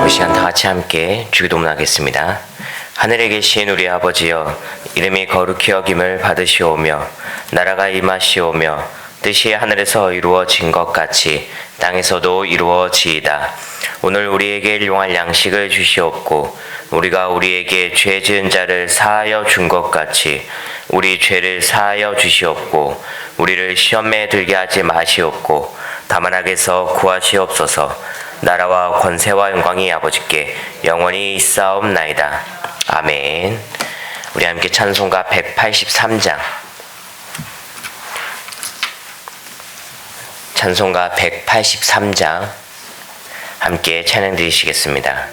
우리 시간 다 같이 함께 주기도문하겠습니다. 하늘에 계신 우리 아버지여, 이름이 거룩히 여김을 받으시오며 나라가 임하시오며 뜻이 하늘에서 이루어진 것 같이 땅에서도 이루어지이다. 오늘 우리에게 일용할 양식을 주시옵고 우리가 우리에게 죄 지은 자를 사하여 준 것 같이 우리 죄를 사하여 주시옵고 우리를 시험에 들게 하지 마시옵고 다만 악에서 구하시옵소서. 나라와 권세와 영광이 아버지께 영원히 있사옵나이다. 아멘. 우리 함께 찬송가 183장, 찬송가 183장 함께 찬양 드리시겠습니다.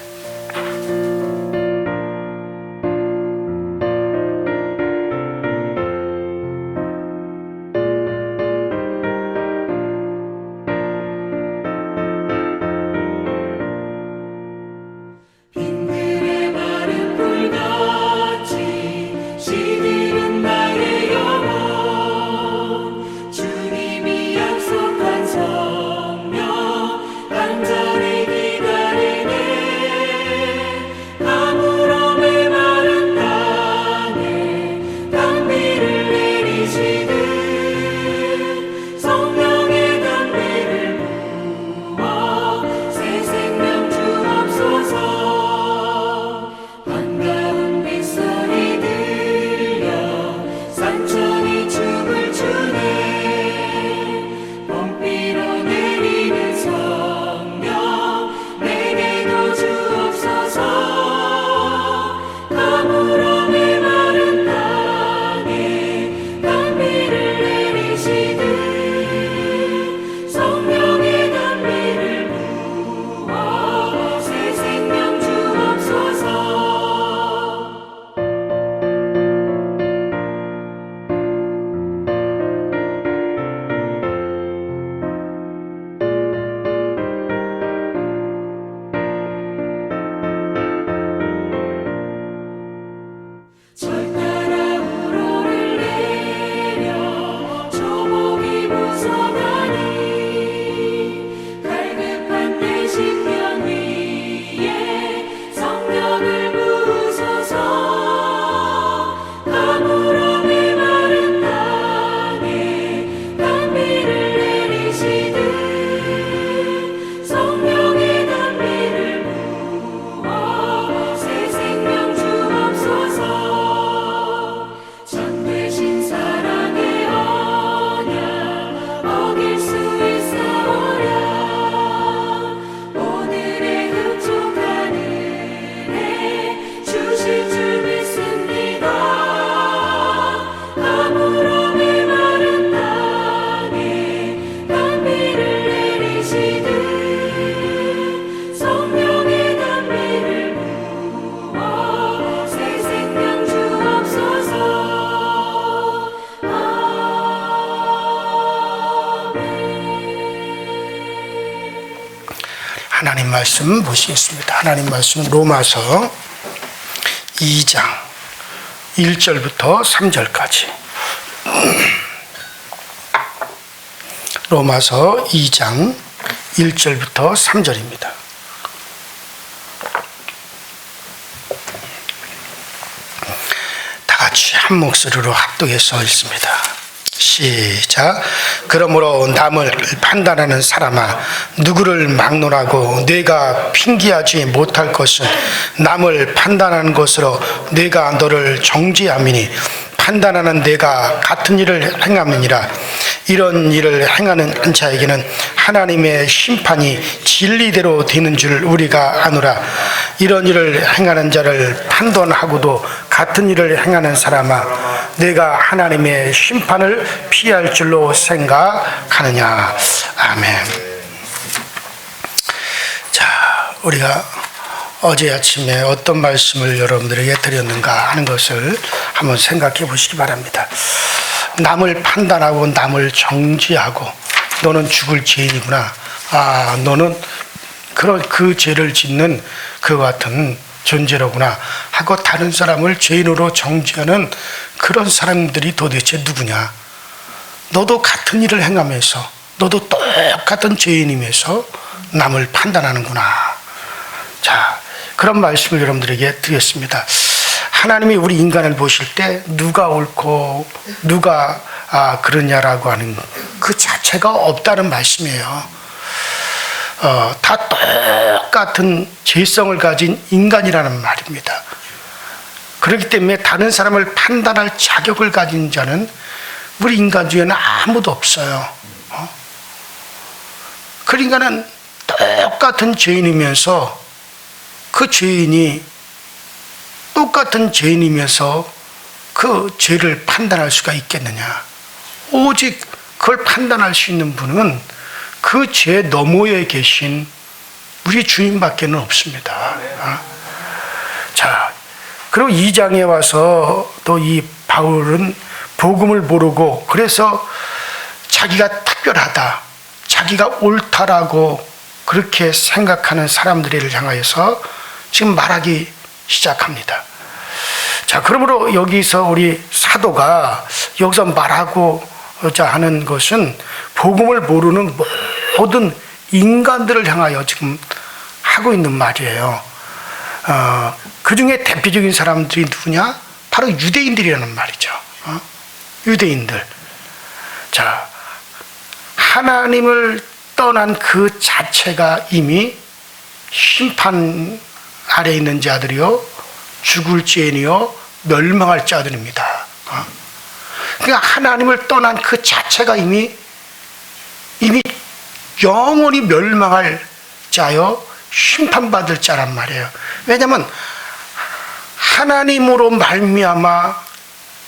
하나님 말씀 보시겠습니다. 하나님 말씀은 로마서 2장 1절부터 3절까지. 로마서 2장 1절부터 3절입니다. 다 같이 한 목소리로 합독해서 읽습니다. 시작. 그러므로 남을 판단하는 사람아, 누구를 막론하고 네가 핑계하지 못할 것은 남을 판단하는 것으로 네가 너를 정죄함이니 판단하는 네가 같은 일을 행함이니라. 이런 일을 행하는 자에게는 하나님의 심판이 진리대로 되는 줄 우리가 아노라. 이런 일을 행하는 자를 판단하고도 같은 일을 행하는 사람아, 내가 하나님의 심판을 피할 줄로 생각하느냐. 아멘. 자, 우리가 어제 아침에 어떤 말씀을 여러분들에게 드렸는가 하는 것을 한번 생각해 보시기 바랍니다. 남을 판단하고 남을 정죄하고 너는 죽을 죄인이구나. 너는 그 죄를 짓는 그와 같은 존재로구나 하고 다른 사람을 죄인으로 정죄하는 그런 사람들이 도대체 누구냐? 너도 같은 일을 행하면서 너도 똑같은 죄인이면서 남을 판단하는구나. 자, 그런 말씀을 여러분들에게 드렸습니다. 하나님이 우리 인간을 보실 때 누가 옳고 누가 그러냐라고 하는 그 자체가 없다는 말씀이에요. 다 똑같은 죄성을 가진 인간이라는 말입니다. 그렇기 때문에 다른 사람을 판단할 자격을 가진 자는 우리 인간 중에는 아무도 없어요. 그 인간은 똑같은 죄인이면서 그 죄인이 똑같은 죄인이면서 그 죄를 판단할 수가 있겠느냐. 오직 그걸 판단할 수 있는 분은 그 죄 너머에 계신 우리 주님밖에는 없습니다. 자, 그리고 2장에 와서 또 이 바울은 복음을 모르고 그래서 자기가 특별하다, 자기가 옳다라고 그렇게 생각하는 사람들을 향하여서 지금 말하기 시작합니다. 자, 그러므로 여기서 우리 사도가 여기서 말하고자 하는 것은 복음을 모르는 모든 인간들을 향하여 지금 하고 있는 말이에요. 그 중에 대표적인 사람들이 누구냐? 바로 유대인들이라는 말이죠. 유대인들. 자, 하나님을 떠난 그 자체가 이미 심판 아래 있는 자들이요, 죽을 죄인이요, 멸망할 자들입니다. 그러니까 하나님을 떠난 그 자체가 이미 영원히 멸망할 자요, 심판받을 자란 말이에요. 왜냐하면 하나님으로 말미암아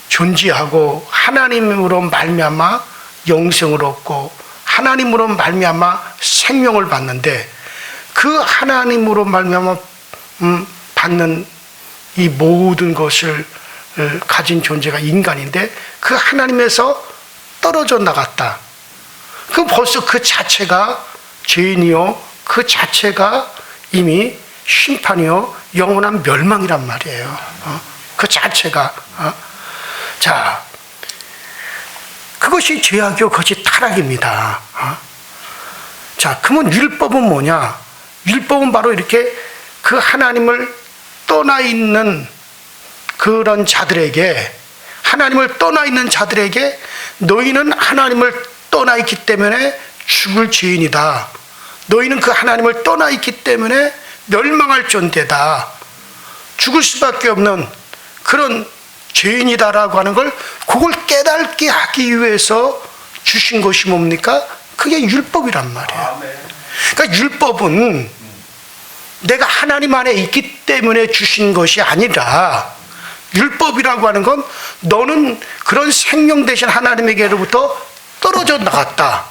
존재하고 하나님으로 말미암아 영생을 얻고 하나님으로 말미암아 생명을 받는데 그 하나님으로 말미암아 받는 이 모든 것을 가진 존재가 인간인데 그 하나님에서 떨어져 나갔다. 그 벌써 그 자체가 죄인이요, 그 자체가 이미 심판이요, 영원한 멸망이란 말이에요. 그 자체가. 자, 그것이 죄악이요, 그것이 타락입니다. 자, 그러면 율법은 뭐냐? 율법은 바로 이렇게 그 하나님을 떠나 있는 그런 자들에게, 하나님을 떠나 있는 자들에게 너희는 하나님을 떠나 있기 때문에 죽을 죄인이다. 너희는 그 하나님을 떠나 있기 때문에 멸망할 존재다. 죽을 수밖에 없는 그런 죄인이다라고 하는 걸, 그걸 깨닫게 하기 위해서 주신 것이 뭡니까? 그게 율법이란 말이에요. 그러니까 율법은 내가 하나님 안에 있기 때문에 주신 것이 아니라, 율법이라고 하는 건 너는 그런 생명 되신 하나님에게로부터 떨어져 나갔다.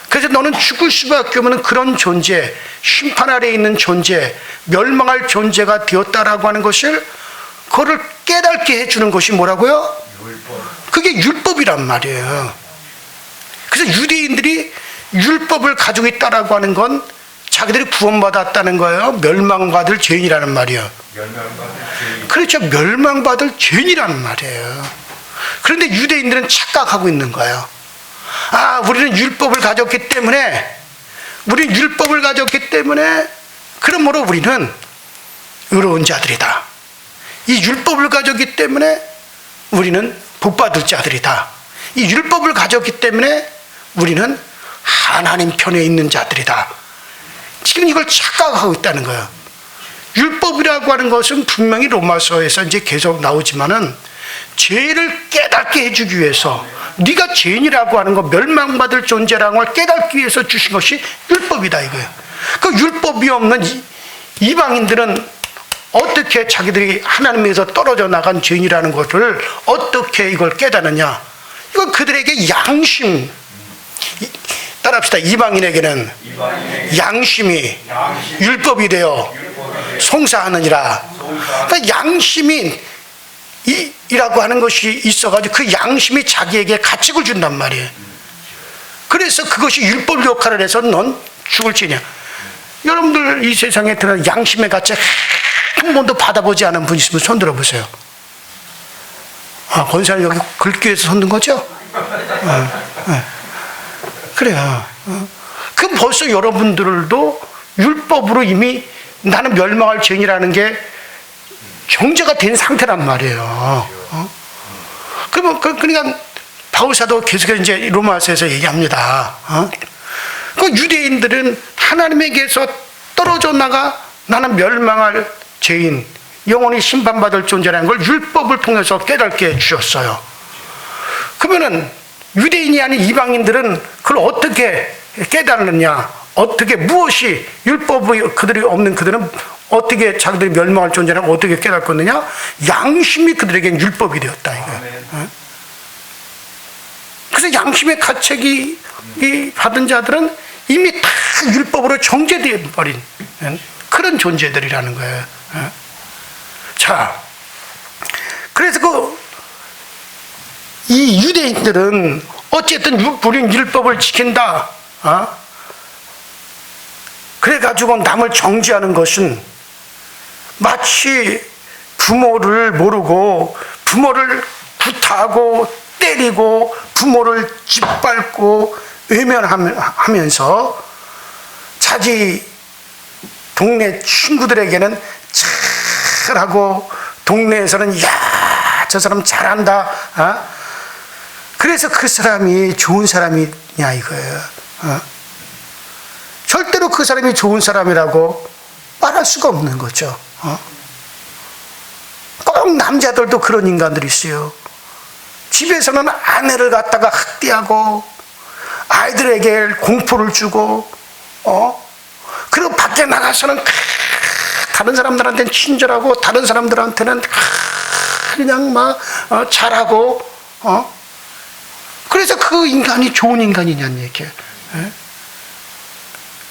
그래서 너는 죽을 수밖에 없는 그런 존재, 심판 아래에 있는 존재, 멸망할 존재가 되었다라고 하는 것을, 그거를 깨닫게 해주는 것이 뭐라고요? 그게 율법이란 말이에요. 그래서 유대인들이 율법을 가지고 있다라고 하는 건 자기들이 구원받았다는 거예요. 멸망받을 죄인이라는 말이에요. 그렇죠. 멸망받을 죄인이라는 말이에요. 그런데 유대인들은 착각하고 있는 거예요. 우리는 율법을 가졌기 때문에, 그러므로 우리는 의로운 자들이다. 이 율법을 가졌기 때문에 우리는 복받을 자들이다. 이 율법을 가졌기 때문에 우리는 하나님 편에 있는 자들이다. 지금 이걸 착각하고 있다는 거예요. 율법이라고 하는 것은 분명히 로마서에서 이제 계속 나오지만은 죄를 깨닫게 해주기 위해서, 네가 죄인이라고 하는 거, 멸망받을 존재라는 걸 깨닫기 위해서 주신 것이 율법이다 이거예요. 그 율법이 없는 이방인들은 어떻게 자기들이 하나님에서 떨어져 나간 죄인이라는 것을 어떻게 이걸 깨닫느냐? 이건 그들에게 양심, 따라합시다. 이방인에게는 양심이 율법이 되어 송사하느니라. 그러니까 양심이 이라고 하는 것이 있어가지고 그 양심이 자기에게 가책을 준단 말이에요. 그래서 그것이 율법 역할을 해서 넌 죽을 죄냐. 여러분들 이 세상에 드러난 양심의 가책 한 번도 받아보지 않은 분 있으면 손 들어보세요. 권사님 여기 긁기 위해서 손 든 거죠? 그래요. 그럼 벌써 여러분들도 율법으로 이미 나는 멸망할 죄인이라는 게 정죄가 된 상태란 말이에요. 그러니까 바울사도 계속해서 이제 로마서에서 얘기합니다. 그 유대인들은 하나님에게서 떨어져 나가 나는 멸망할 죄인, 영원히 심판받을 존재라는 걸 율법을 통해서 깨닫게 해주셨어요. 그러면은 유대인이 아닌 이방인들은 그걸 어떻게 깨달았느냐? 어떻게, 무엇이 율법이 그들이 없는 그들은 어떻게 자기들이 멸망할 존재라는 어떻게 깨닫겠느냐? 양심이 그들에겐 율법이 되었다 이거예요. 그래서 양심의 가책이 받은 자들은 이미 다 율법으로 정죄되어 버린 그런 존재들이라는 거예요. 자, 그래서 이 유대인들은 어쨌든 우리는 율법을 지킨다. 그래가지고 남을 정죄하는 것은 마치 부모를 모르고 부모를 구타하고 때리고 부모를 짓밟고 외면하면서 자기 동네 친구들에게는 잘하고 동네에서는 야, 저 사람 잘한다. 그래서 그 사람이 좋은 사람이냐 이거예요. 절대로 그 사람이 좋은 사람이라고 말할 수가 없는 거죠. 꼭 남자들도 그런 인간들이 있어요. 집에서는 아내를 갖다가 학대하고 아이들에게 공포를 주고 그리고 밖에 나가서는 다른 사람들한테는 친절하고 다른 사람들한테는 그냥 막 잘하고 그래서 그 인간이 좋은 인간이냐는 얘기예요.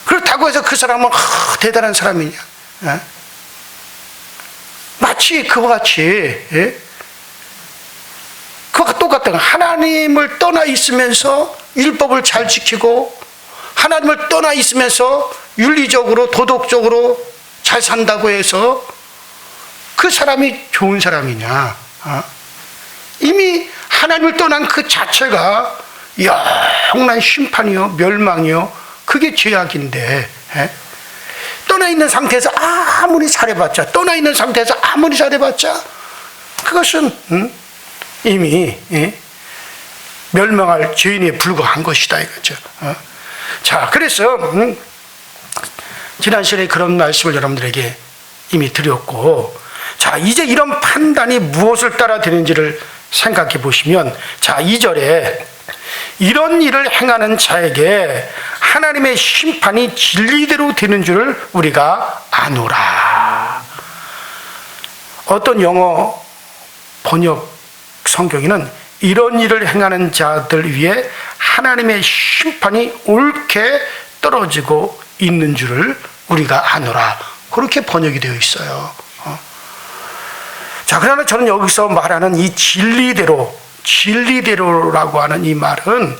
그렇다고 해서 그 사람은 대단한 사람이냐? 마치 그와 같이 그와 똑같은 하나님을 떠나 있으면서 율법을 잘 지키고 하나님을 떠나 있으면서 윤리적으로 도덕적으로 잘 산다고 해서 그 사람이 좋은 사람이냐? 이미 하나님을 떠난 그 자체가 영원한 심판이요 멸망이요 그게 죄악인데 떠나 있는 상태에서 아무리 잘해봤자 떠나 있는 상태에서 아무리 잘해봤자 그것은 이미 멸망할 죄인에 불과한 것이다 이거죠. 자, 그래서 지난 시간에 그런 말씀을 여러분들에게 이미 드렸고, 자, 이제 이런 판단이 무엇을 따라 되는지를 생각해 보시면, 자, 2절에 이런 일을 행하는 자에게 하나님의 심판이 진리대로 되는 줄을 우리가 아노라. 어떤 영어 번역 성경에는 이런 일을 행하는 자들 위에 하나님의 심판이 옳게 떨어지고 있는 줄을 우리가 아노라. 그렇게 번역이 되어 있어요. 자, 그러나 저는 여기서 말하는 이 진리대로라고 하는 이 말은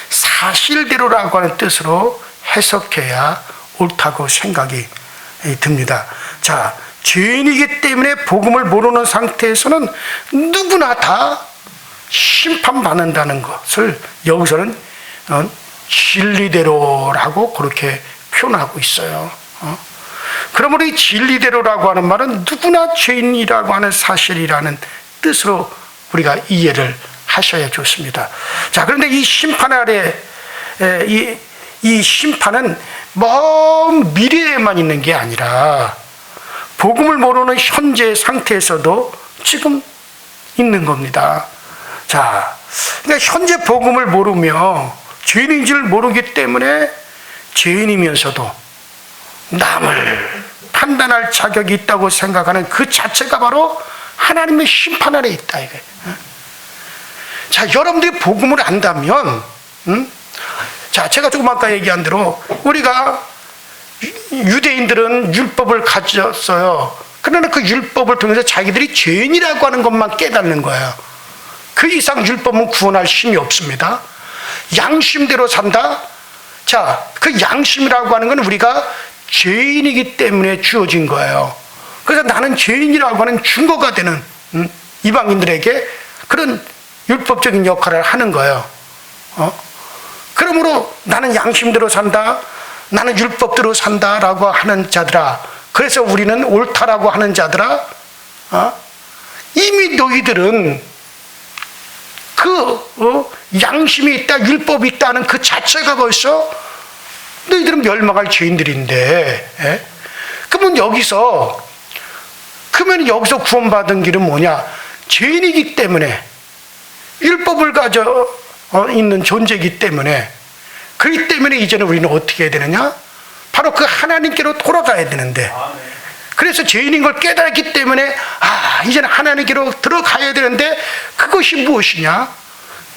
사실대로라고 하는 뜻으로 해석해야 옳다고 생각이 듭니다. 자, 죄인이기 때문에 복음을 모르는 상태에서는 누구나 다 심판받는다는 것을 여기서는 진리대로라고 그렇게 표현하고 있어요. 그러므로 이 진리대로라고 하는 말은 누구나 죄인이라고 하는 사실이라는 뜻으로 우리가 이해를 하셔야 좋습니다. 자, 그런데 이 심판 아래 이 심판은 먼 미래에만 있는 게 아니라 복음을 모르는 현재 상태에서도 지금 있는 겁니다. 자, 그러니까 현재 복음을 모르며 죄인인 줄 모르기 때문에 죄인이면서도 남을 판단할 자격이 있다고 생각하는 그 자체가 바로 하나님의 심판 아래 있다 이거예요. 자, 여러분들이 복음을 안다면, 자, 제가 조금 아까 얘기한 대로 우리가 유대인들은 율법을 가졌어요. 그러나 그 율법을 통해서 자기들이 죄인이라고 하는 것만 깨닫는 거예요. 그 이상 율법은 구원할 힘이 없습니다. 양심대로 산다. 자, 그 양심이라고 하는 건 우리가 죄인이기 때문에 주어진 거예요. 그래서 나는 죄인이라고 하는 증거가 되는 이방인들에게 그런 율법적인 역할을 하는 거예요. 그러므로 나는 양심대로 산다, 나는 율법대로 산다라고 하는 자들아, 그래서 우리는 옳다라고 하는 자들아, 이미 너희들은 양심이 있다, 율법이 있다는 그 자체가 벌써 너희들은 멸망할 죄인들인데, 그러면 여기서 구원받은 길은 뭐냐? 죄인이기 때문에, 율법을 가져 있는 존재이기 때문에, 그렇기 때문에 이제는 우리는 어떻게 해야 되느냐? 바로 그 하나님께로 돌아가야 되는데, 그래서 죄인인 걸 깨달았기 때문에 이제는 하나님께로 들어가야 되는데, 그것이 무엇이냐?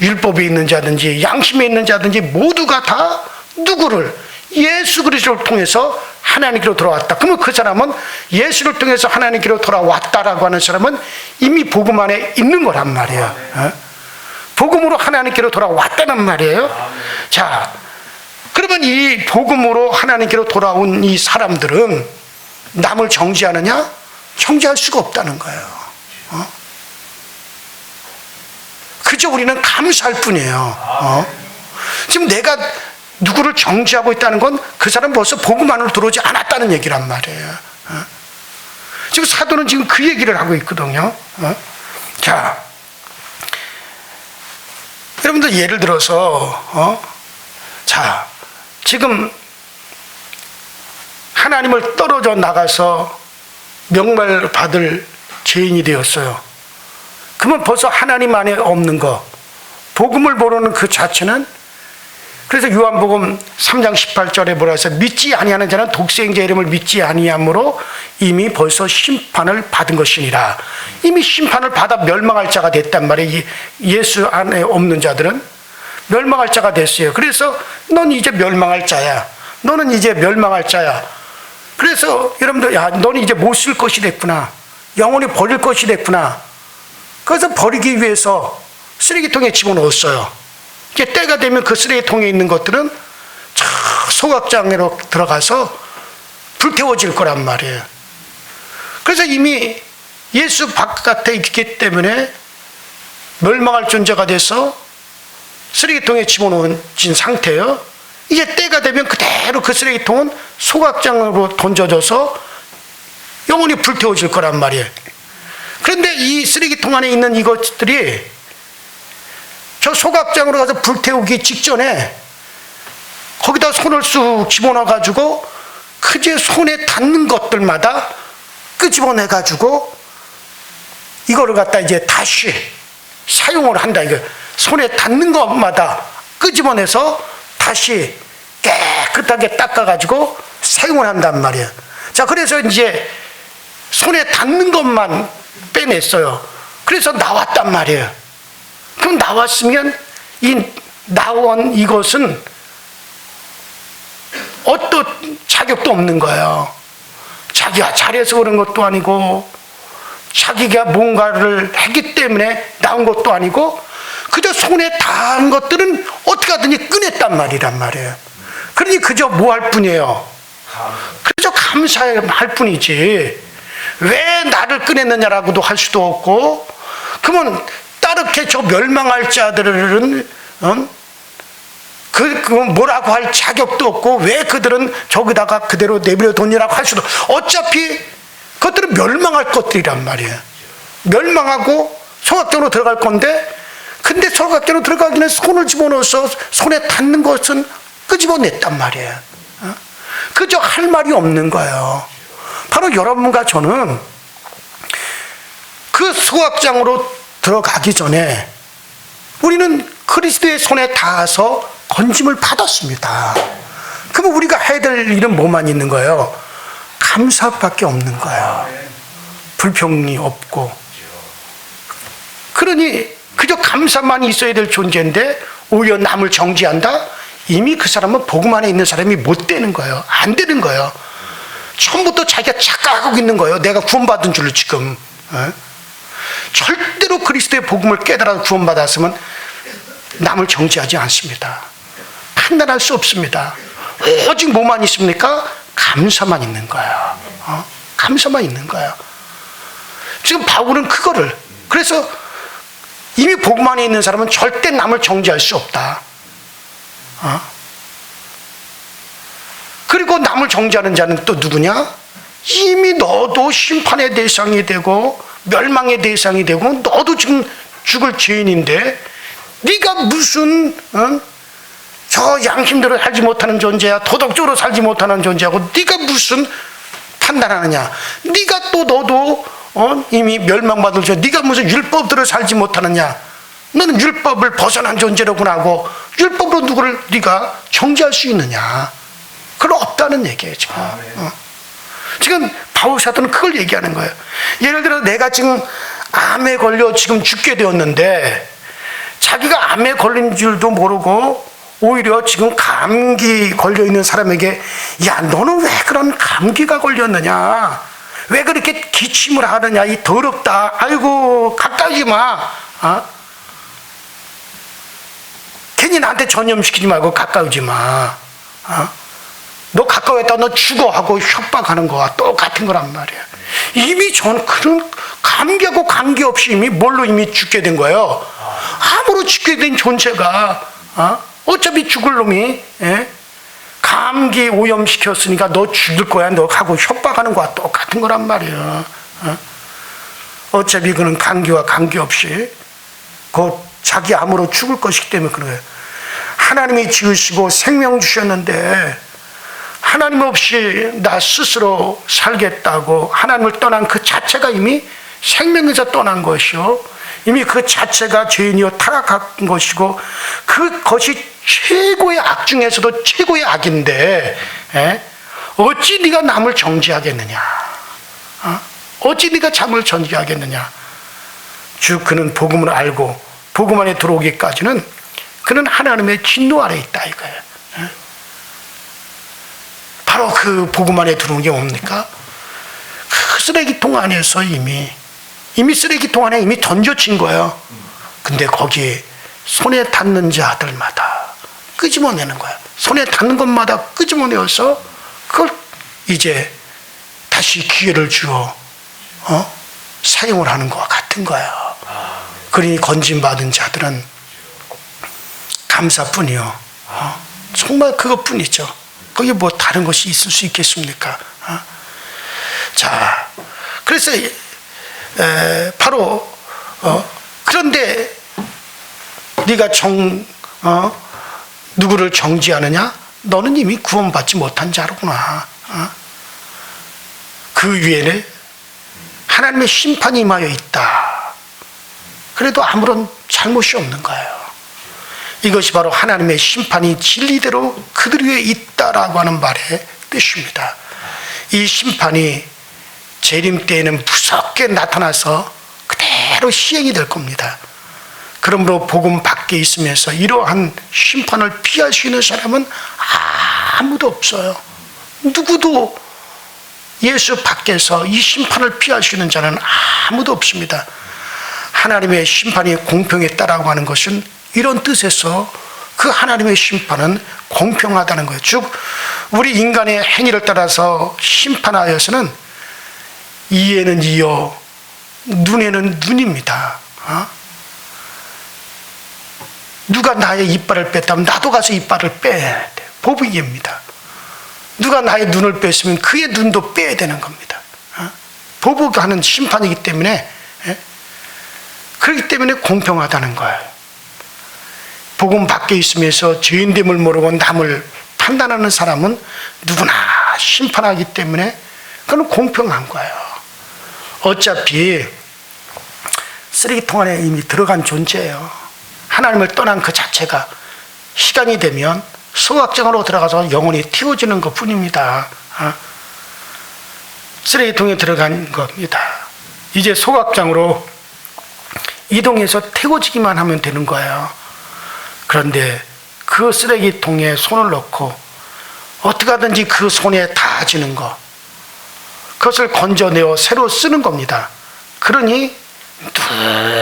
율법에 있는 자든지 양심에 있는 자든지 모두가 다 누구를? 예수 그리스도를 통해서 하나님께로 돌아왔다. 그러면 그 사람은 예수를 통해서 하나님께로 돌아왔다라고 하는 사람은 이미 복음 안에 있는 거란 말이에요. 복음으로 하나님께로 돌아왔다는 말이에요. 자, 그러면 이 복음으로 하나님께로 돌아온 이 사람들은 남을 정죄하느냐? 정죄할 수가 없다는 거예요. 그저 우리는 감사할 뿐이에요. 지금 내가 누구를 정죄하고 있다는 건 그 사람 벌써 복음 안으로 들어오지 않았다는 얘기란 말이에요. 지금 사도는 지금 그 얘기를 하고 있거든요. 자, 여러분들 예를 들어서 자, 지금 하나님을 떨어져 나가서 명말받을 죄인이 되었어요. 그러면 벌써 하나님 안에 없는 거, 복음을 모르는 그 자체는, 그래서 요한복음 3장 18절에 뭐라 해서 믿지 아니하는 자는 독생자 이름을 믿지 아니함으로 이미 벌써 심판을 받은 것이니라. 이미 심판을 받아 멸망할 자가 됐단 말이에요. 예수 안에 없는 자들은 멸망할 자가 됐어요. 그래서 넌 이제 멸망할 자야. 너는 이제 멸망할 자야. 그래서 여러분들, 너는 이제 못 쓸 것이 됐구나. 영원히 버릴 것이 됐구나. 그래서 버리기 위해서 쓰레기통에 집어넣었어요. 이제 때가 되면 그 쓰레기통에 있는 것들은 소각장으로 들어가서 불태워질 거란 말이에요. 그래서 이미 예수 바깥에 있기 때문에 멸망할 존재가 돼서 쓰레기통에 집어넣은 상태예요. 이제 때가 되면 그대로 그 쓰레기통은 소각장으로 던져져서 영원히 불태워질 거란 말이에요. 그런데 이 쓰레기통 안에 있는 이것들이 저 소각장으로 가서 불태우기 직전에 거기다 손을 쑥 집어넣어가지고 그제 손에 닿는 것들마다 끄집어내가지고 이거를 갖다 이제 다시 사용을 한다. 이거 손에 닿는 것마다 끄집어내서 다시 깨끗하게 닦아가지고 사용을 한단 말이에요. 자, 그래서 이제 손에 닿는 것만 빼냈어요. 그래서 나왔단 말이에요. 그럼 나왔으면 이 나온 이것은 어떤 자격도 없는 거예요. 자기가 잘해서 그런 것도 아니고 자기가 뭔가를 했기 때문에 나온 것도 아니고 그저 손에 닿은 것들은 어떻게 하든지 꺼냈단 말이에요. 그러니 그저 뭐 할 뿐이에요. 그저 감사할 뿐이지 왜 나를 꺼냈느냐라고도 할 수도 없고, 그러면 따르게 저 멸망할 자들은 뭐라고 할 자격도 없고 왜 그들은 저기다가 그대로 내버려 뒀냐라고 할 수도, 어차피 그것들은 멸망할 것들이란 말이에요. 멸망하고 소각장으로 들어갈 건데, 근데 소각장으로 들어가기는 손을 집어넣어서 손에 닿는 것은 끄집어냈단 말이에요. 그저 할 말이 없는 거예요. 바로 여러분과 저는 그 소각장으로 들어가기 전에 우리는 그리스도의 손에 닿아서 건짐을 받았습니다. 그러면 우리가 해야 될 일은 뭐만 있는 거예요? 감사밖에 없는 거예요. 불평이 없고. 그러니 그저 감사만 있어야 될 존재인데 오히려 남을 정죄한다? 이미 그 사람은 복음 안에 있는 사람이 못 되는 거예요. 안 되는 거예요. 처음부터 자기가 착각하고 있는 거예요. 내가 구원받은 줄로 지금. 절대로 그리스도의 복음을 깨달아 구원받았으면 남을 정죄하지 않습니다. 판단할 수 없습니다. 오직 뭐만 있습니까? 감사만 있는 거예요. 감사만 있는 거예요. 지금 바울은 그거를, 그래서 이미 복음 안에 있는 사람은 절대 남을 정죄할 수 없다. 그리고 남을 정죄하는 자는 또 누구냐? 이미 너도 심판의 대상이 되고 멸망의 대상이 되고 너도 지금 죽을 죄인인데 네가 무슨 저 양심대로 살지 못하는 존재야, 도덕적으로 살지 못하는 존재하고 네가 무슨 판단하느냐? 네가 또 너도 이미 멸망받을 죄, 네가 무슨 율법대로 살지 못하느냐? 너는 율법을 벗어난 존재로구나 하고 율법으로 누구를 네가 정죄할 수 있느냐? 그건 없다는 얘기예요 지금. 지금 바울 사도는 그걸 얘기하는 거예요. 예를 들어 내가 지금 암에 걸려 지금 죽게 되었는데 자기가 암에 걸린 줄도 모르고 오히려 지금 감기 걸려 있는 사람에게 야 너는 왜 그런 감기가 걸렸느냐, 왜 그렇게 기침을 하느냐, 이 더럽다, 아이고 가까이 마, 괜히 나한테 전염시키지 말고 가까우지 마, 너 가까웠다 너 죽어 하고 협박하는 거와 똑같은 거란 말이야. 이미 전 그런 감기하고 관계없이 이미 뭘로 이미 죽게 된 거예요. 암으로 죽게 된 존재가 어차피 죽을 놈이 감기 오염시켰으니까 너 죽을 거야 너 하고 협박하는 거와 똑같은 거란 말이야. 어차피 그는 감기와 관계없이 곧 자기 암으로 죽을 것이기 때문에 그런 거예요. 하나님이 지으시고 생명 주셨는데 하나님 없이 나 스스로 살겠다고 하나님을 떠난 그 자체가 이미 생명에서 떠난 것이요, 이미 그 자체가 죄인이요 타락한 것이고 그것이 최고의 악 중에서도 최고의 악인데 어찌 네가 남을 정죄하겠느냐? 어찌 네가 남을 정죄하겠느냐? 즉 그는 복음을 알고 복음 안에 들어오기까지는 그는 하나님의 진노 아래 있다 이거예요. 바로 그 복음 안에 들어오는 게 뭡니까? 그 쓰레기통 안에서 이미 쓰레기통 안에 이미 던져진 거예요. 근데 거기에 손에 닿는 자들마다 끄집어내는 거야. 손에 닿는 것마다 끄집어내어서 그걸 이제 다시 기회를 주어 사용을 하는 것과 같은 거예요. 그러니 건진받은 자들은 감사뿐이요. 정말 그것뿐이죠. 거기 뭐 다른 것이 있을 수 있겠습니까? 자, 그래서 바로 그런데 네가 누구를 정죄하느냐? 너는 이미 구원받지 못한 자로구나. 그 위에는 하나님의 심판이 임하여 있다. 그래도 아무런 잘못이 없는 거예요. 이것이 바로 하나님의 심판이 진리대로 그들 위에 있다라고 하는 말의 뜻입니다. 이 심판이 재림 때에는 무섭게 나타나서 그대로 시행이 될 겁니다. 그러므로 복음 밖에 있으면서 이러한 심판을 피할 수 있는 사람은 아무도 없어요. 누구도 예수 밖에서 이 심판을 피할 수 있는 자는 아무도 없습니다. 하나님의 심판이 공평했다라고 하는 것은 이런 뜻에서 그 하나님의 심판은 공평하다는 거예요. 즉 우리 인간의 행위를 따라서 심판하여서는 이에는 이요 눈에는 눈입니다. 누가 나의 이빨을 뺐다면 나도 가서 이빨을 빼야 돼. 보복입니다. 누가 나의 눈을 뺐으면 그의 눈도 빼야 되는 겁니다. 보복하는 심판이기 때문에 그렇기 때문에 공평하다는 거예요. 복음 밖에 있으면서 죄인됨을 모르고 남을 판단하는 사람은 누구나 심판하기 때문에 그건 공평한 거예요. 어차피 쓰레기통 안에 이미 들어간 존재예요. 하나님을 떠난 그 자체가 시간이 되면 소각장으로 들어가서 영혼이 태워지는 것 뿐입니다. 쓰레기통에 들어간 겁니다. 이제 소각장으로 이동해서 태워지기만 하면 되는 거예요. 그런데 그 쓰레기통에 손을 넣고 어떻게 하든지 그 손에 닿아지는 것, 그것을 건져내어 새로 쓰는 겁니다. 그러니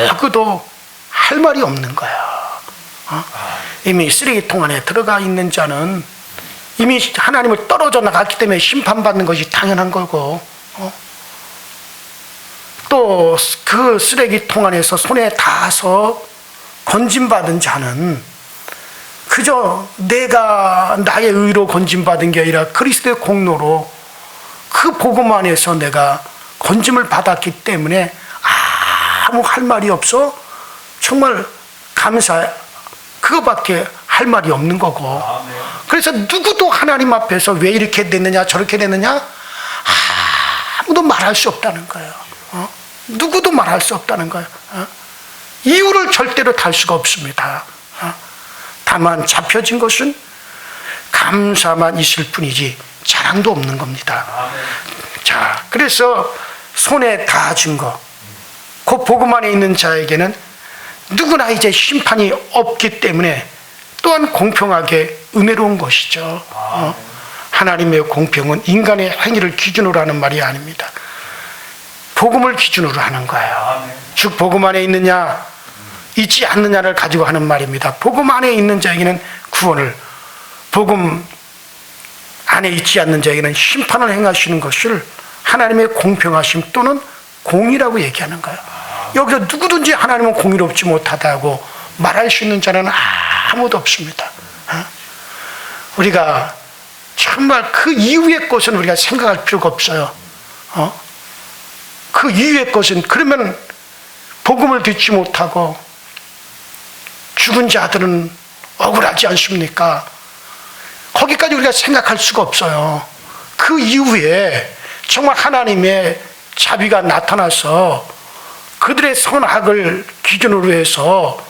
누구도 할 말이 없는 거예요. 이미 쓰레기통 안에 들어가 있는 자는 이미 하나님을 떨어져 나갔기 때문에 심판받는 것이 당연한 거고, 또 그 쓰레기통 안에서 손에 닿아서 건짐받은 자는 그저 내가 나의 의로 건짐받은 게 아니라 그리스도의 공로로 그 복음 안에서 내가 건짐을 받았기 때문에 아무 할 말이 없어. 정말 감사, 그거밖에 할 말이 없는 거고. 그래서 누구도 하나님 앞에서 왜 이렇게 됐느냐 저렇게 됐느냐 아무도 말할 수 없다는 거예요. 누구도 말할 수 없다는 거예요. 이유를 절대로 달 수가 없습니다. 다만 잡혀진 것은 감사만 있을 뿐이지 자랑도 없는 겁니다. 자, 그래서 손에 다 준 거, 그 복음 안에 있는 자에게는 누구나 이제 심판이 없기 때문에 또한 공평하게 은혜로운 것이죠. 하나님의 공평은 인간의 행위를 기준으로 하는 말이 아닙니다. 복음을 기준으로 하는 거예요. 즉 복음 안에 있느냐 있지 않느냐를 가지고 하는 말입니다. 복음 안에 있는 자에게는 구원을, 복음 안에 있지 않는 자에게는 심판을 행하시는 것을 하나님의 공평하심 또는 공의라고 얘기하는 거예요. 여기서 누구든지 하나님은 공의롭지 못하다고 말할 수 있는 자는 아무도 없습니다. 우리가 정말 그 이후의 것은 우리가 생각할 필요가 없어요. 그 이후의 것은, 그러면 복음을 듣지 못하고 죽은 자들은 억울하지 않습니까? 거기까지 우리가 생각할 수가 없어요. 그 이후에 정말 하나님의 자비가 나타나서 그들의 선악을 기준으로 해서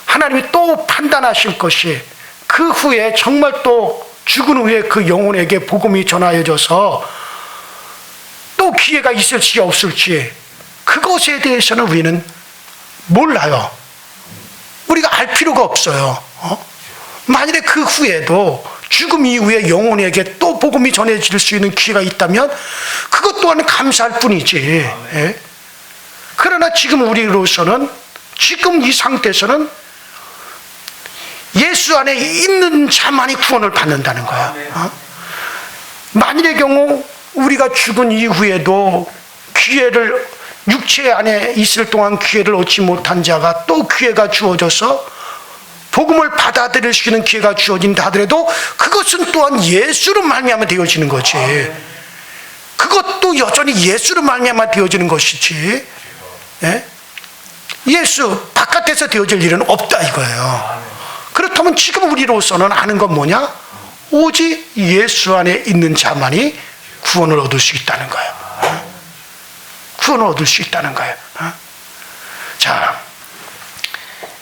하나님이 또 판단하실 것이, 그 후에 정말 또 죽은 후에 그 영혼에게 복음이 전하여져서 또 기회가 있을지 없을지, 그것에 대해서는 우리는 몰라요. 우리가 알 필요가 없어요. 만일에 그 후에도 죽음 이후에 영혼에게 또 복음이 전해질 수 있는 기회가 있다면 그것 또한 감사할 뿐이지. 예? 그러나 지금 우리로서는, 지금 이 상태에서는 예수 안에 있는 자만이 구원을 받는다는 거야. 만일의 경우 우리가 죽은 이후에도 기회를, 육체 안에 있을 동안 기회를 얻지 못한 자가 또 기회가 주어져서 복음을 받아들일 수 있는 기회가 주어진다 하더라도 그것은 또한 예수로 말미암아 되어지는 거지. 그것도 여전히 예수로 말미암아 되어지는 것이지. 예? 예수 바깥에서 되어질 일은 없다 이거예요. 그렇다면 지금 우리로서는 아는 건 뭐냐? 오직 예수 안에 있는 자만이 구원을 얻을 수 있다는 거예요. 구원을 얻을 수 있다는 거예요. 자,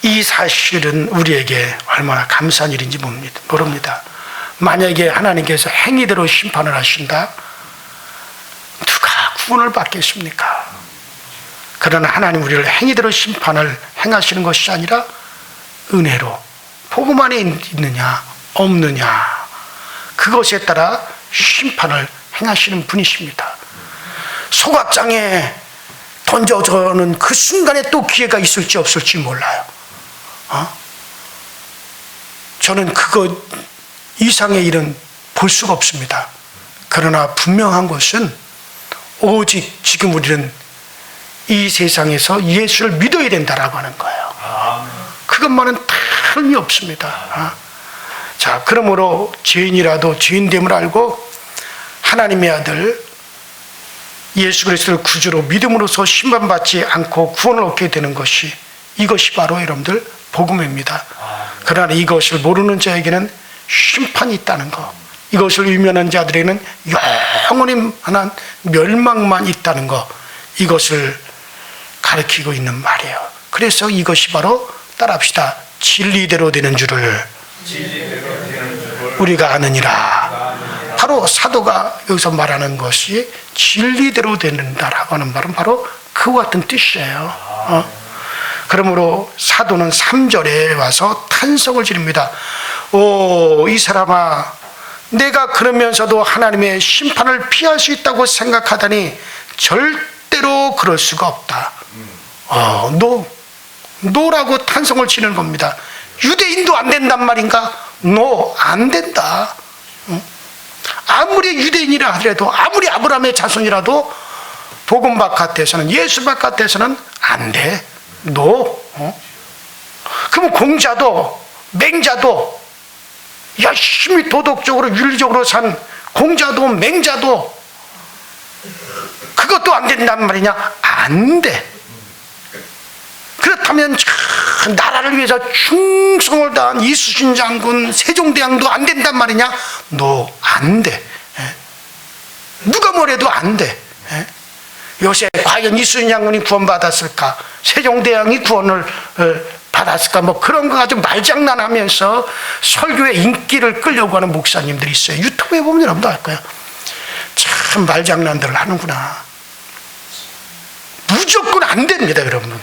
이 사실은 우리에게 얼마나 감사한 일인지 모릅니다. 만약에 하나님께서 행위대로 심판을 하신다, 누가 구원을 받겠습니까? 그러나 하나님 우리를 행위대로 심판을 행하시는 것이 아니라 은혜로, 복음 안에 있느냐 없느냐, 그것에 따라 심판을 행하시는 분이십니다. 소각장에 던져져는 그 순간에 또 기회가 있을지 없을지 몰라요. 저는 그거 이상의 일은 볼 수가 없습니다. 그러나 분명한 것은 오직 지금 우리는 이 세상에서 예수를 믿어야 된다라고 하는 거예요. 그것만은 틀림이 없습니다. 자, 그러므로 죄인이라도 죄인됨을 알고 하나님의 아들 예수 그리스도를 구주로 믿음으로써 심판받지 않고 구원을 얻게 되는 것이, 이것이 바로 여러분들 복음입니다. 그러나 이것을 모르는 자에게는 심판이 있다는 것, 이것을 유명한 자들에게는 영원히 하나 멸망만 있다는 것, 이것을 가르치고 있는 말이에요. 그래서 이것이 바로, 따라합시다. 진리대로 되는 줄을 우리가 아느니라. 바로 사도가 여기서 말하는 것이 진리대로 된다라고 하는 말은 바로 그와 같은 뜻이에요. 그러므로 사도는 3절에 와서 탄성을 지릅니다. 오, 이 사람아, 내가 그러면서도 하나님의 심판을 피할 수 있다고 생각하다니 절대로 그럴 수가 없다. 노라고 탄성을 치는 겁니다. 유대인도 안 된단 말인가? 안 된다. 아무리 유대인이라 하더라도, 아무리 아브라함의 자손이라도 복음 바깥에서는, 예수 바깥에서는 안 돼. 그러면 공자도, 맹자도, 열심히 도덕적으로 윤리적으로 산 공자도 맹자도 그것도 안 된단 말이냐? 안 돼. 그렇다면 나라를 위해서 충성을 다한 이수신 장군, 세종대왕도 안 된단 말이냐? 너 안 돼. 누가 뭐래도 안 돼. 요새 과연 이수신 장군이 구원받았을까? 세종대왕이 구원을 받았을까? 뭐 그런 거 가지고 말장난하면서 설교의 인기를 끌려고 하는 목사님들이 있어요. 유튜브에 보면 여러분도 알 거예요. 참 말장난들을 하는구나. 무조건 안 됩니다, 여러분.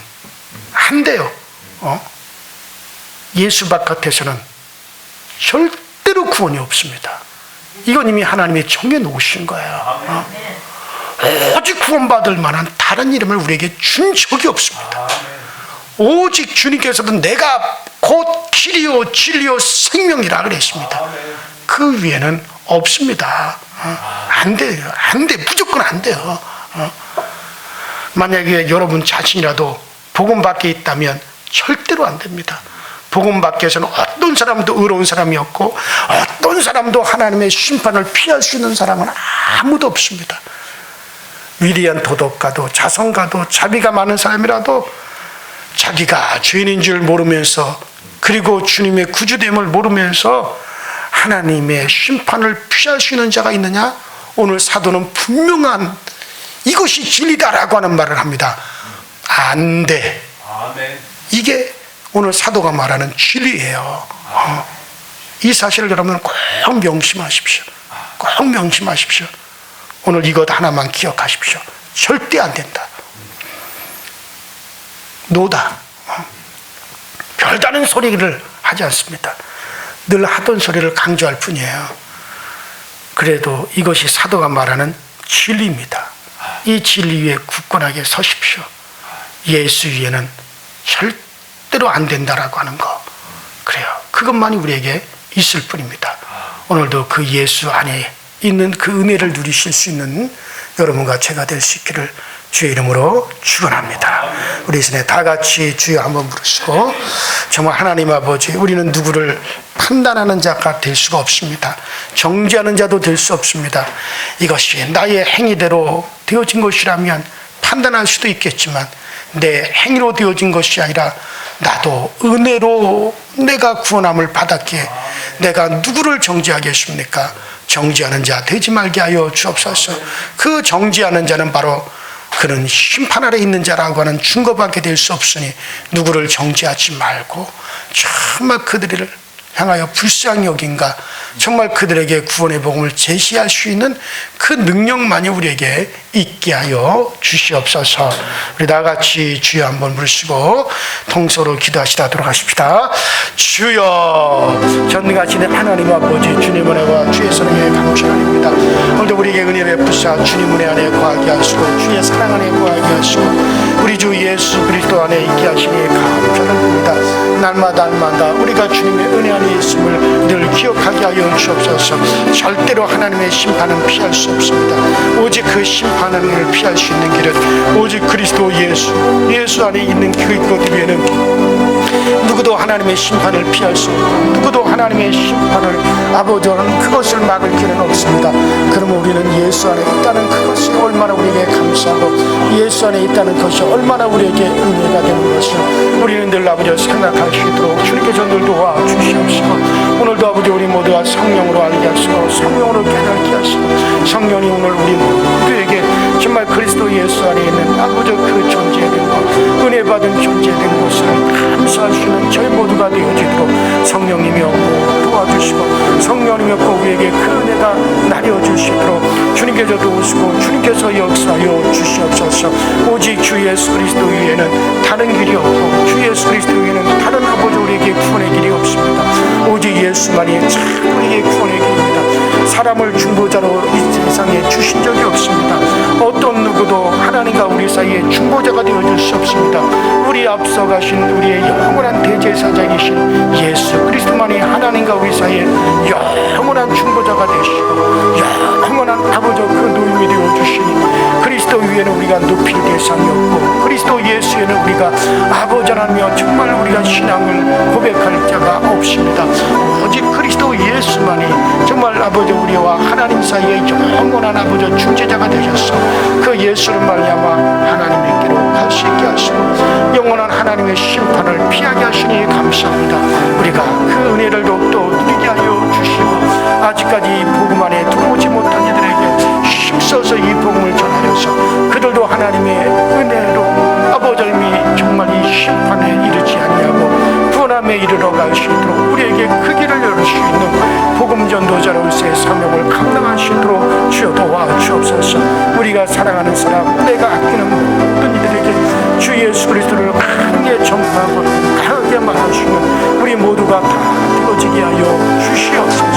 안 돼요. 예수 바깥에서는 절대로 구원이 없습니다. 이건 이미 하나님이 정해놓으신 거예요. 오직 구원받을 만한 다른 이름을 우리에게 준 적이 없습니다. 오직 주님께서도 내가 곧 길이요 진리요 생명이라 그랬습니다. 그 위에는 없습니다. 안 돼요. 안 돼. 무조건 안 돼요. 만약에 여러분 자신이라도 복음 밖에 있다면 절대로 안 됩니다. 복음 밖에서는 어떤 사람도 의로운 사람이 없고 어떤 사람도 하나님의 심판을 피할 수 있는 사람은 아무도 없습니다. 위대한 도덕가도 자성가도 자비가 많은 사람이라도 자기가 죄인인 줄 모르면서 그리고 주님의 구주됨을 모르면서 하나님의 심판을 피할 수 있는 자가 있느냐? 오늘 사도는 분명한 이것이 진리다라고 하는 말을 합니다. 안 돼. 이게 오늘 사도가 말하는 진리예요. 이 사실을 여러분 꼭 명심하십시오. 꼭 명심하십시오. 오늘 이것 하나만 기억하십시오. 절대 안 된다. 노다. 별다른 소리를 하지 않습니다. 늘 하던 소리를 강조할 뿐이에요. 그래도 이것이 사도가 말하는 진리입니다. 이 진리 위에 굳건하게 서십시오. 예수 위에는 절대로 안 된다라고 하는 거. 그래요. 그것만이 우리에게 있을 뿐입니다. 오늘도 그 예수 안에 있는 그 은혜를 누리실 수 있는 여러분과 제가 될 수 있기를 주의 이름으로 축원합니다. 우리 이제 다 같이 주여 한번 부르시고, 정말 하나님 아버지, 우리는 누구를 판단하는 자가 될 수가 없습니다. 정죄하는 자도 될 수 없습니다. 이것이 나의 행위대로 되어진 것이라면 판단할 수도 있겠지만 내 행위로 되어진 것이 아니라 나도 은혜로 내가 구원함을 받았기에 내가 누구를 정죄하겠습니까? 정죄하는 자 되지 말게 하여 주옵소서. 그 정죄하는 자는 바로 그는 심판 아래 있는 자라고 하는 증거밖에 될 수 없으니 누구를 정죄하지 말고 정말 그들을 향하여 불쌍히 여긴가, 정말 그들에게 구원의 복음을 제시할 수 있는 그 능력만이 우리에게 있게 하여 주시옵소서. 우리 다 같이 주여 한번 부르시고 통서로 기도하시다 돌아가십시다. 주여, 전능하시는 하나님 아버지, 주님 은혜와 주의 사랑에 감사합니다. 오늘도 우리에게 은혜 베푸사 주님 은혜 안에 거하게 하시고 주의 사랑 안에 거하게 하시고 우리 주 예수 그리스도 안에 있게 하시니 감사합니다. 날마다 우리가 주님의 은혜 안에 있음을 늘 기억하게 하여 주옵소서. 절대로 하나님의 심판은 피할 수 없습니다. 오직 그 심판을 피할 수 있는 길은 오직 그리스도 예수 안에 있는 그것 위에는 누구도 하나님의 심판을 피할 수 없고 누구도 하나님의 심판을 아버지는 그것을 막을 길은 없습니다. 그러면 우리는 예수 안에 있다는 그것이 얼마나 우리에게 감사하고 예수 안에 있다는 것이 얼마나 우리에게 은혜가 되는 것을 우리는 늘 아버지 생각할 수 있도록 주님께서 늘 도와주시옵시고, 오늘도 아버지 우리 모두가 성령으로 알게 하시고 성령으로 깨닫게 하시고 성령이 오늘 우리 모두에게 정말 그리스도 예수 안에 있는 아버지 그 존재된 것, 은혜 받은 존재된 것을 감사할 수 있는 저희 모두가 되어지도록 성령님이 없고 도와주시고 성령님이 없고 우리에게 그 은혜가 나려주시도록 주님께서 도우시고 주님께서 역사하여 주시옵소서. 오직 주 예수 그리스도 위에는 다른 길이 없고 주 예수 그리스도 위에는 다른 아버지 우리에게 구원의 길이 없습니다. 오직 예수만이 참 우리에게 구원의 길입니다. 사람을 중보자로 이 세상에 주신 적이 없습니다. 어떤 누구도 하나님과 우리 사이에 중보자가 되어줄 수 없습니다. 우리 앞서가신 우리의 영원한 대제사장이신 예수 그리스도만이 하나님과 우리 사이에 영원한 중보자가 되시고 영원한 아버지 그 노임이 되어주시니 그리스도 위에는 우리가 높일 대상이 없고 그리스도 예수에는 우리가 아버지 하나님이여 정말 우리가 신앙을 고백할 자가 없습니다. 오직 그리스도 예수만이 정말 아버지 우리와 하나님 사이에 영원한 아버지 중재자가 되셨어. 그 예수 예수를 말미암아 하나님께로 갈 수 있게 하시고 영원한 하나님의 심판을 피하게 하시니 감사합니다. 우리가 그 은혜를 더욱더 누리게 하여 주시고 아직까지 이 복음 안에 들어오지 못한 이들에게 힘써서 이 복음을 전하여서 그들도 하나님의 은혜로 아버지 정말 이 심판에 이르지 아니하고 구원함에 이르러 갈 수 있도록 우리에게 그 길을 열을 수 있는 복음 전도자로서의 사명을 감당할 수 있도록 주여 도와주옵소서. 우리가 사랑하는 사람, 내가 아끼는 모든 이들에게 주 예수 그리스도를 강하게 전파하고 강하게 말할 수 있는 우리 모두가 다 되어지게 하여 주시옵소서.